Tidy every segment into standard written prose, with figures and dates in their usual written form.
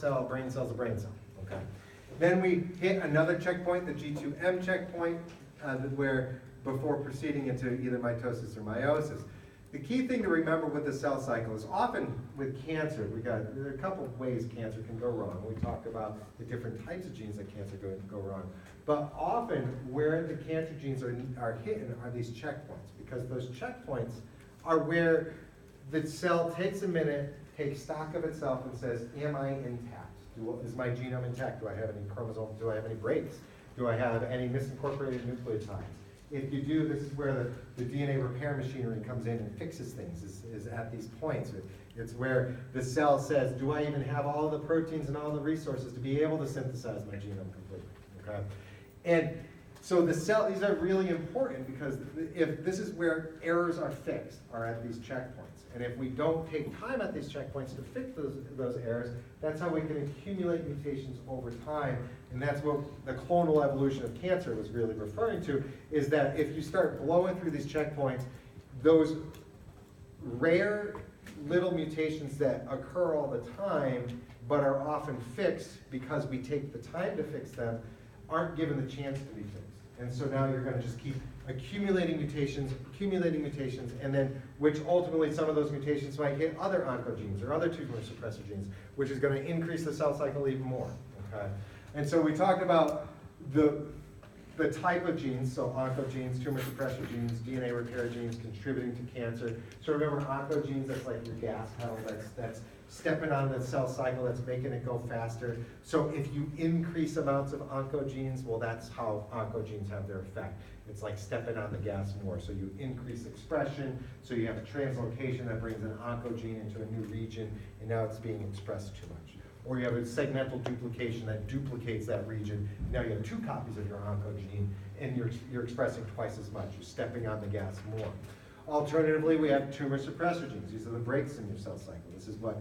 cell, brain cell's a brain cell, okay? Then we hit another checkpoint, the G2M checkpoint, where before proceeding into either mitosis or meiosis. The key thing to remember with the cell cycle is often with cancer, there are a couple of ways cancer can go wrong. We talked about the different types of genes that cancer go wrong. But often where the cancer genes are hidden are these checkpoints, because those checkpoints are where the cell takes a minute, takes stock of itself and says, am I intact? Is my genome intact? Do I have any chromosomes? Do I have any breaks? Do I have any misincorporated nucleotides? If you do, this is where the DNA repair machinery comes in and fixes things, is at these points. It's where the cell says, do I even have all the proteins and all the resources to be able to synthesize my genome completely, okay? And so these are really important because if this is where errors are fixed, are at these checkpoints. And if we don't take time at these checkpoints to fix those errors, that's how we can accumulate mutations over time. And that's what the clonal evolution of cancer was really referring to, is that if you start blowing through these checkpoints, those rare little mutations that occur all the time, but are often fixed because we take the time to fix them, aren't given the chance to be fixed. And so now you're going to just keep accumulating mutations, and then which ultimately some of those mutations might hit other oncogenes or other tumor suppressor genes, which is going to increase the cell cycle even more. Okay? And so we talked about the type of genes, so oncogenes, tumor suppressor genes, DNA repair genes contributing to cancer. So remember, oncogenes, that's like your gas pedal, that's stepping on the cell cycle, that's making it go faster. So if you increase amounts of oncogenes, well, that's how oncogenes have their effect. It's like stepping on the gas more. So you increase expression, so you have a translocation that brings an oncogene into a new region, and now it's being expressed too much. Or you have a segmental duplication that duplicates that region. Now you have 2 copies of your oncogene, and you're expressing twice as much. You're stepping on the gas more. Alternatively, we have tumor suppressor genes. These are the brakes in your cell cycle. This is what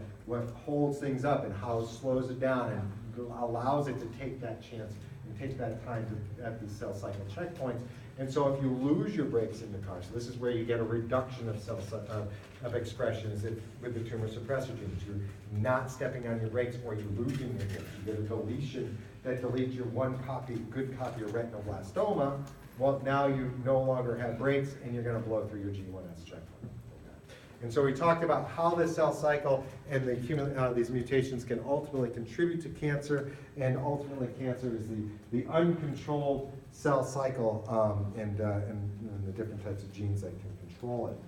holds things up and how it slows it down and allows it to take that chance and take that time at these cell cycle checkpoints. And so if you lose your brakes in the car, so this is where you get a reduction of expression, is with the tumor suppressor genes. You're not stepping on your brakes, or you're losing your brakes. You get a deletion that deletes your good copy of retinoblastoma. Well, now you no longer have brakes, and you're going to blow through your G1S checkpoint. And so we talked about how the cell cycle and these mutations can ultimately contribute to cancer, and ultimately cancer is the uncontrolled cell cycle and the different types of genes that can control it.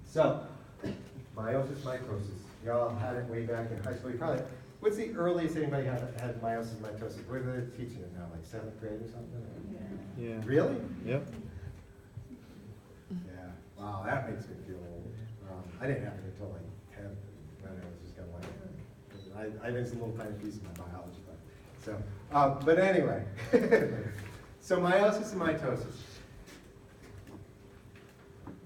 So, meiosis, mitosis. Y'all had it way back in high school. What's the earliest anybody had meiosis, mitosis? Where are they teaching it now, like 7th grade or something? Yeah. Really? Yep. Yeah. Wow, that makes me feel old. I didn't have it until like 10, when I was just kind of like, I missed a little tiny piece of my biology class. So, but anyway, so meiosis and mitosis.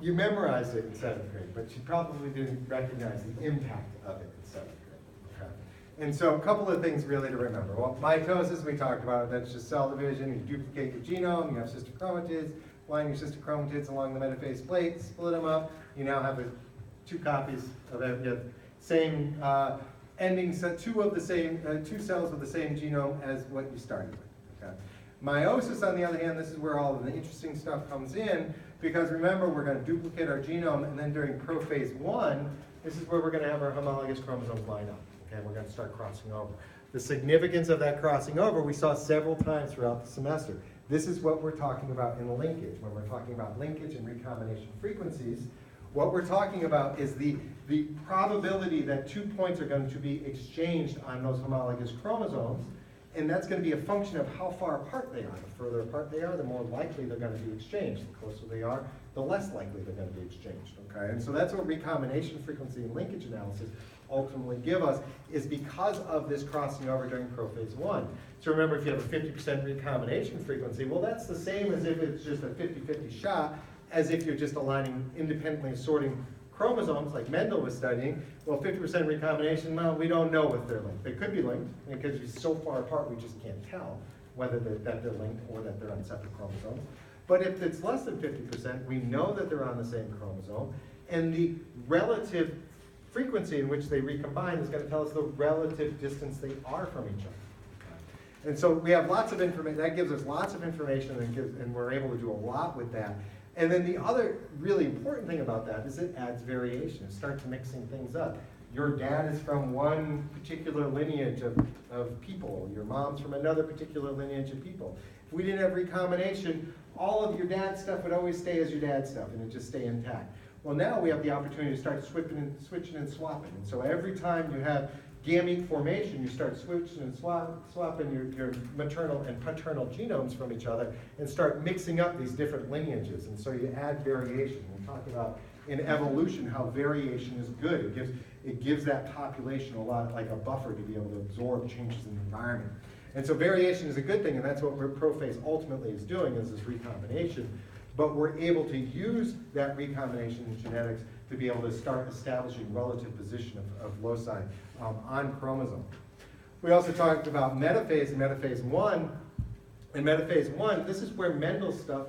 You memorized it in 7th grade, but you probably didn't recognize the impact of it in 7th grade. Okay? And so a couple of things really to remember. Well, mitosis, we talked about it. That's just cell division. You duplicate your genome. You have sister chromatids. Line your sister chromatids along the metaphase plate. Split them up. You now have 2 copies of it. You have same endings, 2 cells with the same genome as what you started with. Okay? Meiosis, on the other hand, this is where all of the interesting stuff comes in, because remember, we're going to duplicate our genome, and then during prophase 1, this is where we're going to have our homologous chromosomes line up. Okay, we're going to start crossing over. The significance of that crossing over, we saw several times throughout the semester. This is what we're talking about in linkage. When we're talking about linkage and recombination frequencies, what we're talking about is the probability that 2 points are going to be exchanged on those homologous chromosomes, and that's going to be a function of how far apart they are. The further apart they are, the more likely they're going to be exchanged. The closer they are, the less likely they're going to be exchanged. Okay, and so that's what recombination frequency and linkage analysis ultimately give us, is because of this crossing over during prophase 1. So remember, if you have a 50% recombination frequency, well, that's the same as if it's just a 50-50 shot, as if you're just aligning independently sorting chromosomes like Mendel was studying. Well, 50% recombination, well, we don't know if they're linked. They could be linked, because you're so far apart we just can't tell whether that they're linked or that they're on separate chromosomes. But if it's less than 50%, we know that they're on the same chromosome, and the relative frequency in which they recombine is going to tell us the relative distance they are from each other. And so we have lots of information, that gives us lots of information and we're able to do a lot with that. And then the other really important thing about that is it adds variation. It starts mixing things up. Your dad is from one particular lineage of people. Your mom's from another particular lineage of people. If we didn't have recombination, all of your dad's stuff would always stay as your dad's stuff and it'd just stay intact. Well, now we have the opportunity to start switching and swapping. And so every time you have gamete formation, you start switching and swapping your maternal and paternal genomes from each other and start mixing up these different lineages. And so you add variation. We're talking about in evolution how variation is good. It gives that population a lot like a buffer to be able to absorb changes in the environment. And so variation is a good thing, and that's what prophase ultimately is doing, is this recombination. But we're able to use that recombination in genetics to be able to start establishing relative position of loci on chromosome. We also talked about metaphase and metaphase 1. In metaphase 1, this is where Mendel's stuff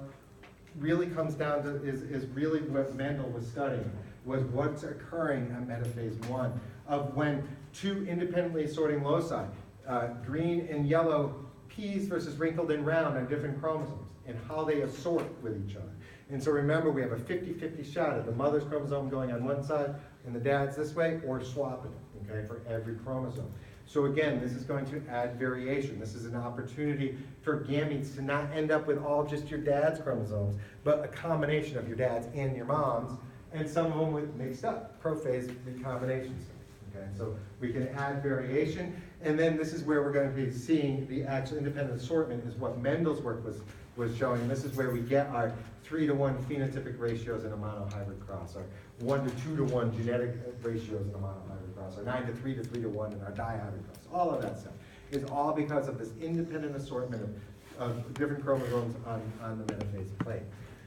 really comes down to, is really what Mendel was studying, was what's occurring at metaphase 1, of when two independently sorting loci, green and yellow peas versus wrinkled and round on different chromosomes, and how they assort with each other. And so remember, we have a 50-50 shot of the mother's chromosome going on one side and the dad's this way, or swapping it, okay, for every chromosome. So again, this is going to add variation. This is an opportunity for gametes to not end up with all just your dad's chromosomes, but a combination of your dad's and your mom's, and some of them with mixed up, prophase recombinations. Okay, so we can add variation, and then this is where we're going to be seeing the actual independent assortment is what Mendel's work was showing, and this is where we get our 3-to-1 phenotypic ratios in a monohybrid cross, our 1-to-2-to-1 genetic ratios in a monohybrid cross, our 9-to-3 to 3-to-1 in our dihybrid cross. All of that stuff is all because of this independent assortment of different chromosomes on the metaphase plate.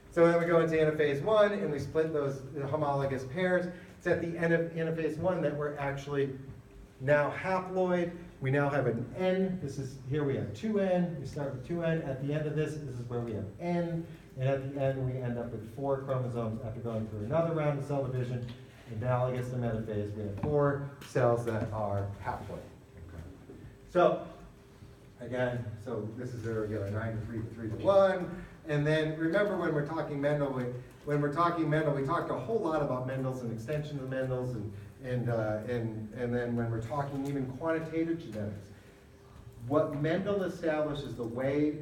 So then we go into anaphase 1 and we split those homologous pairs. It's at the end of anaphase 1 that we're actually now haploid. We now have an N. Here we have 2N. We start with 2N. At the end of this is where we have N. And at the end, we end up with 4 chromosomes after going through another round of cell division. Analogous to metaphase, we have 4 cells that are haploid. Okay. So, again, this is where we get our 9-to-3 to 3-to-1. And then remember when we're talking Mendel, we talked a whole lot about Mendel's and extension of Mendel's, and then when we're talking even quantitative genetics, what Mendel established is the way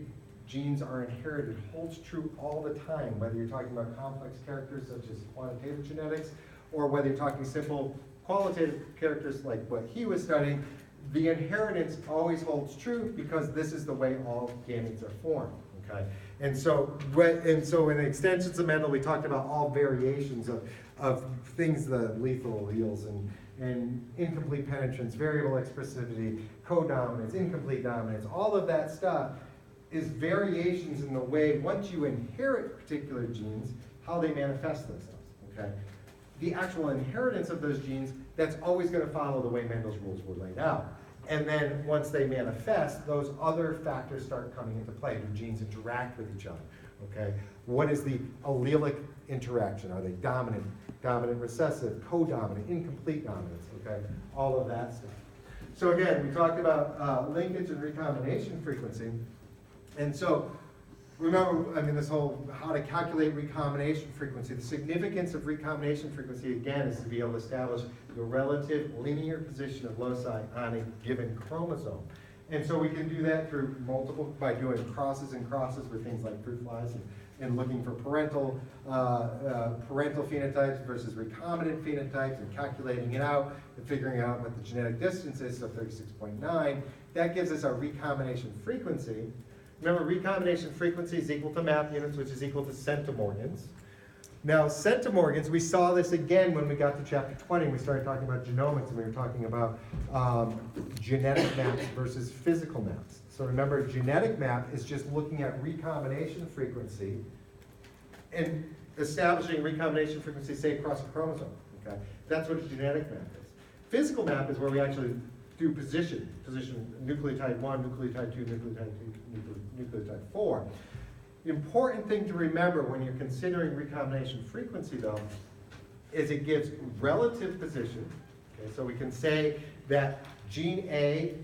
genes are inherited holds true all the time, whether you're talking about complex characters such as quantitative genetics, or whether you're talking simple qualitative characters like what he was studying. The inheritance always holds true because this is the way all gametes are formed. Okay, and so in the extensions of Mendel, we talked about all variations of things, the lethal alleles and incomplete penetrance, variable expressivity, codominance, incomplete dominance, all of that stuff is variations in the way, once you inherit particular genes, how they manifest themselves, okay? The actual inheritance of those genes, that's always going to follow the way Mendel's rules were laid out. And then once they manifest, those other factors start coming into play. Do genes interact with each other? Okay. What is the allelic interaction? Are they dominant, recessive, codominant, incomplete dominance? Okay. All of that stuff. So again, we talked about linkage and recombination frequency. And so remember, this whole how to calculate recombination frequency. The significance of recombination frequency, again, is to be able to establish the relative linear position of loci on a given chromosome. And so we can do that through by doing crosses and crosses with things like fruit flies and looking for parental phenotypes versus recombinant phenotypes and calculating it out and figuring out what the genetic distance is, so 36.9. That gives us our recombination frequency. Remember, recombination frequency is equal to map units, which is equal to centimorgans. Now, centimorgans, we saw this again when we got to chapter 20. We started talking about genomics, and we were talking about genetic maps versus physical maps. So remember, genetic map is just looking at recombination frequency and establishing recombination frequency, say, across a chromosome. Okay? That's what a genetic map is. Physical map is where we actually do position, nucleotide 1, nucleotide 2, nucleotide 2, nucleotide 4. The important thing to remember when you're considering recombination frequency, though, is it gives relative position Okay, so we can say that gene A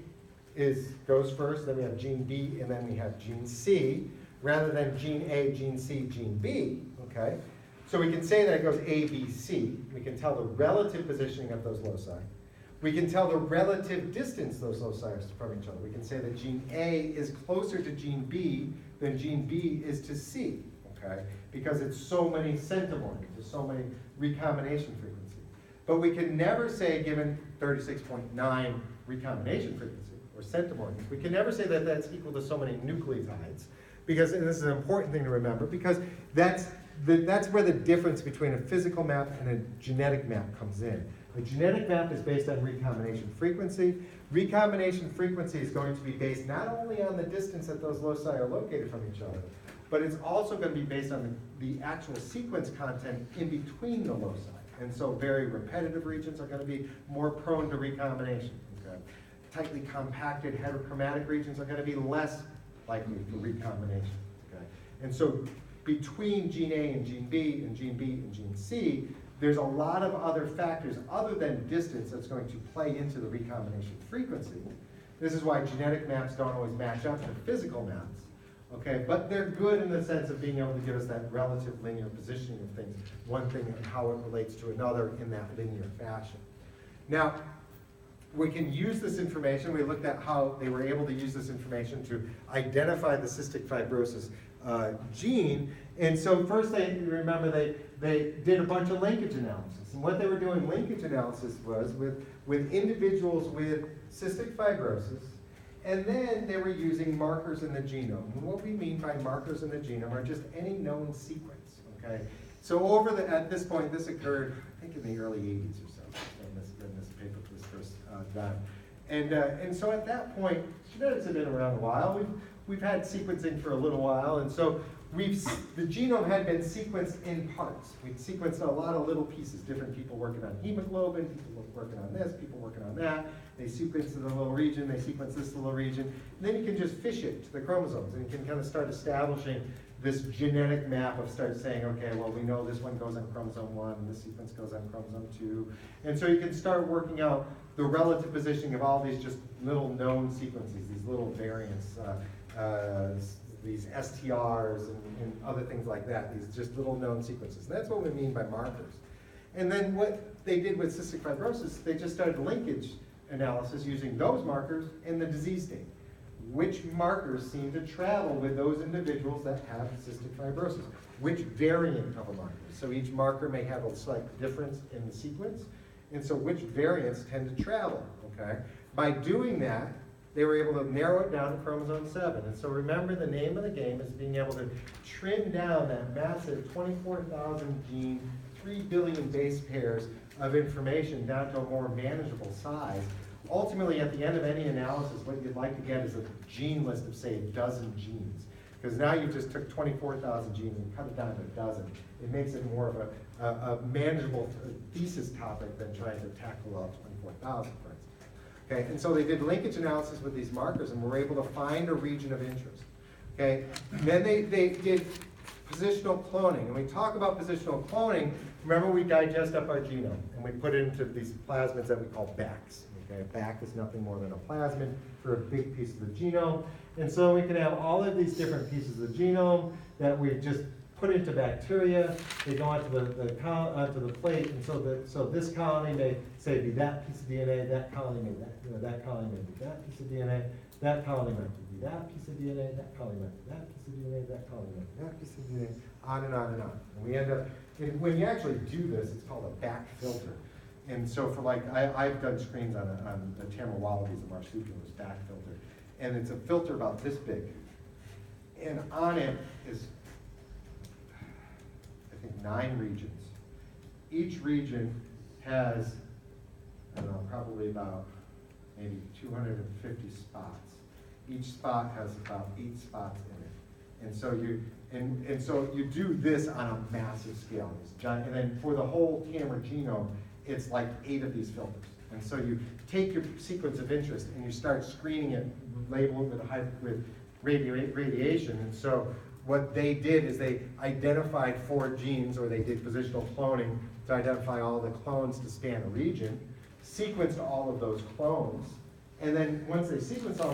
goes first, then we have gene B, and then we have gene C, rather than gene A, gene C, gene B, okay? So we can say that it goes A, B, C. We can tell the relative positioning of those loci. We can tell the relative distance those loci are from each other. We can say that gene A is closer to gene B than gene B is to C, okay? Because it's so many centimorgans, there's so many recombination frequency. But we can never say, given 36.9 recombination frequency, or centimorgans, we can never say that that's equal to so many nucleotides, because, and this is an important thing to remember, because that's where the difference between a physical map and a genetic map comes in. The genetic map is based on recombination frequency. Recombination frequency is going to be based not only on the distance that those loci are located from each other, but it's also going to be based on the actual sequence content in between the loci. And so very repetitive regions are going to be more prone to recombination. Okay? Tightly compacted heterochromatic regions are going to be less likely for recombination. Okay? And so between gene A and gene B and gene B and gene C, there's a lot of other factors other than distance that's going to play into the recombination frequency. This is why genetic maps don't always match up to physical maps. Okay, but they're good in the sense of being able to give us that relative linear positioning of things, one thing and how it relates to another in that linear fashion. Now, we can use this information. We looked at how they were able to use this information to identify the cystic fibrosis gene. And so first remember they did a bunch of linkage analysis. And what they were doing linkage analysis was with individuals with cystic fibrosis. And then they were using markers in the genome. And what we mean by markers in the genome are just any known sequence, okay? So at this point, this occurred, I think, in the early 80s or so, when this paper was first done. And so at that point, genetics have been around a while. We've had sequencing for a little while, and so the genome had been sequenced in parts. We'd sequenced a lot of little pieces, different people working on hemoglobin, people working on this, people working on that. They sequenced in a little region, they sequenced this little region. And then you can just fish it to the chromosomes, and you can kind of start establishing this genetic map of start saying, okay, well, we know this one goes on chromosome 1, and this sequence goes on chromosome 2. And so you can start working out the relative positioning of all these just little known sequences, these little variants, these STRs and other things like that, these just little known sequences. And that's what we mean by markers. And then what they did with cystic fibrosis, they just started linkage analysis using those markers in the disease state. Which markers seem to travel with those individuals that have cystic fibrosis? Which variant of a marker? So each marker may have a slight difference in the sequence, and so which variants tend to travel, okay? By doing that, they were able to narrow it down to chromosome 7. And so remember, the name of the game is being able to trim down that massive 24,000 gene, 3 billion base pairs of information down to a more manageable size. Ultimately, at the end of any analysis, what you'd like to get is a gene list of, say, a dozen genes. Because now you just took 24,000 genes and cut it down to a dozen. It makes it more of a manageable thesis topic than trying to tackle all 24,000, for instance. Okay, and so they did linkage analysis with these markers and were able to find a region of interest. Okay, and then they did positional cloning. And we talk about positional cloning, remember we digest up our genome and we put it into these plasmids that we call BACs. Okay, a BAC is nothing more than a plasmid for a big piece of the genome. And so we can have all of these different pieces of the genome that we just put into bacteria. They go onto the plate, and so this colony may say be that piece of DNA, that colony may that colony may be that piece of DNA, that colony might be that piece of DNA, that colony might be that piece of DNA, that colony might be that piece of DNA, on and on and on. And we end up, when you actually do this, it's called a BAC filter. And so for I've done screens on the Tamar wallabies, a marsupial, BAC filter. And it's a filter about this big. And on it is, I think, 9 regions. Each region has, I don't know, probably about maybe 250 spots. Each spot has about 8 spots in it. And so you do this on a massive scale. And then for the whole Tamar genome, it's like 8 of these filters. And so you take your sequence of interest and you start screening it, label it with radiation. And so what they did is they identified 4 genes, or they did positional cloning to identify all the clones to span a region. sequenced all of those clones. And then once they sequenced all